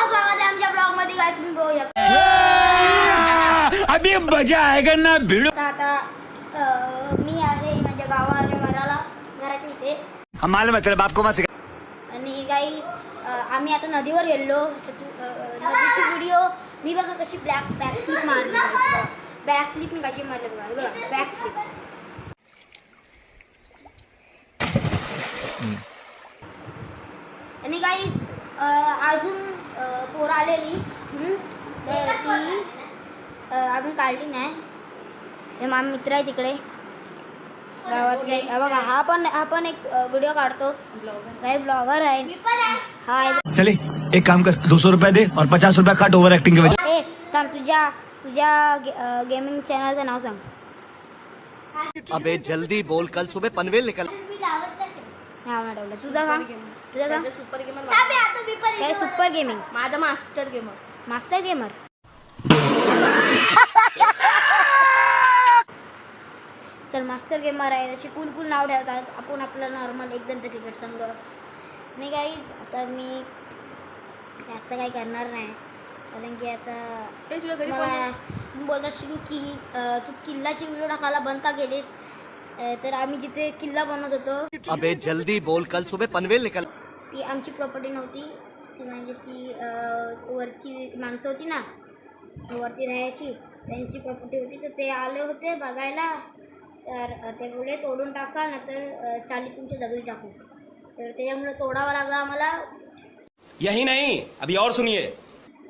स्वागत आहे आमच्या ब्लॉग मध्ये गाइस. तुम्ही बघू शकता अभी मजा आएगा ना भिड़ो. आता मी आहे माझ्या घराच्या इथे हमारे मतलब आपको मत सिखा. आणि गाइस आम्ही आता नदीवर गेलो. नदीची व्हिडिओ मी बघा कशी बॅकफ्लिप मारली. बॅकफ्लिप मी कशी मारली बघा बॅकफ्लिप. आणि गाइस अजून पोरं आलेली ती अजून काढली नाही. हे माझा मित्र आहे तिकडे गावातले. बघा हा पण एक व्हिडिओ काढतो. काही ब्लॉगर आहे हा. चले एक काम कर 200 रुपए दे और 50 रुपए काट ओवर एक्टिंग के वजह. ए थांब तुझ्या गेमिंग चॅनलचं नाव सांग. अबे जल्दी बोल, कल सुबह पनवेल निकल. नाव नाही ठेवलं. तुझा सांग. सुपर गेमर काय सुपर गेमिंग. माझा मास्टर गेमर. चल मास्टर गेमर आहे. अशी कुल नाव ठेवतात. आपण आपलं नॉर्मल एकदम क्रिकेट संघ नाही गाईज. आता मी जास्त काही करणार नाही कारण की आता मला बोलत असशील की तू किल्लाची व्हिडिओ टाकायला बंद का केलीस. तर आम्ही जिथे किल्ला बनवत होतो. अबे जल्दी बोल, कल सुबह पनवेल निकल. ती आमची प्रॉपर्टी नव्हती. ती म्हणजे ती वरची माणसं होती ना वरती राहायची त्यांची प्रॉपर्टी होती. तर ते आले होते बघायला. तर ते बोलले तोडून टाका नंतर चाली तुमची दगडी टाकू. तर त्याच्यामुळे तोडावा लागला आम्हाला. यही नहीं अभी और सुनिए.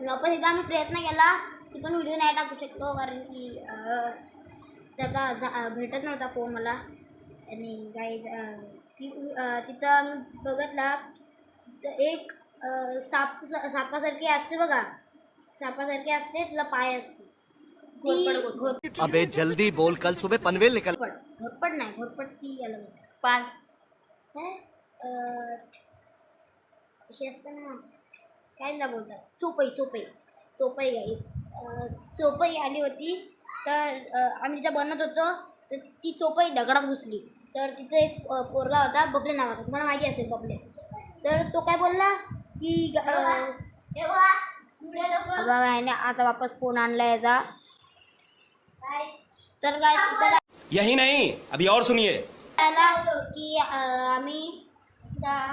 वापस एकदा आम्ही प्रयत्न केला ती पण व्हिडिओ नाही टाकू शकलो कारण की त्याचा भेटत नव्हता फोन मला. आणि गाईज तिथं आम्ही बघितला तर एक सापासारखी असते बघा. सापासारखी असते तिला पाय असते. अबे जल्दी बोल, कल सुबह पनवेल निकल. घोरपड नाही. घोरपड ती अलग होती. पान अशी असते ना कायला बोलतात. चोपई गाईस. चोपई आली होती. तर आम्ही तिथं बनत होतो तर ती चोपई दगडात घुसली. तर तिथे एक पोरगा होता बबले नावाचा. तुम्हाला माहिती असेल बबले. तर तो काय बोलला की बघा याने आता वापस फोन आणला याचा. तर काय यही नहीं अभी और सुनिए. की आम्ही काय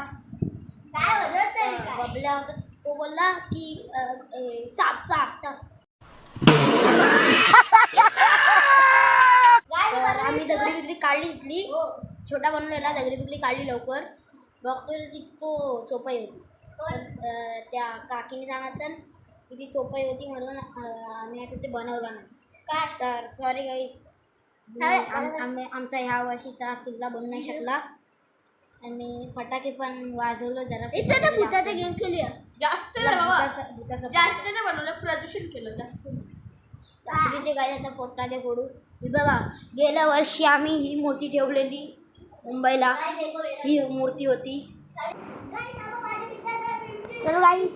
बबल्या होता तो बोलला की साप. तर आम्ही दगडी बिगडी काढली तिथली. छोटा बनवलेला दगडी बिगडी काढली लवकर. बघतोय की तो चोपाई होती. तर त्या काकीने सांगितलं की ती चोपाई होती म्हणून आम्ही आता ते बनवलं नाही. तर सॉरी गाईज. आमचा ह्या वर्षीचा किल्ला बनू नाही शकला. आणि फटाके पण वाजवलं जरा. भूताचा गेम खेळूया. जास्त नाही बनवलं, प्रदूषण केलं जास्त. रात्रीचे काय आता फटाके फोडू. ही बघा गेल्या वर्षी आम्ही ही मूर्ती ठेवलेली मुंबईला. ही मूर्ती होती. तर गाईज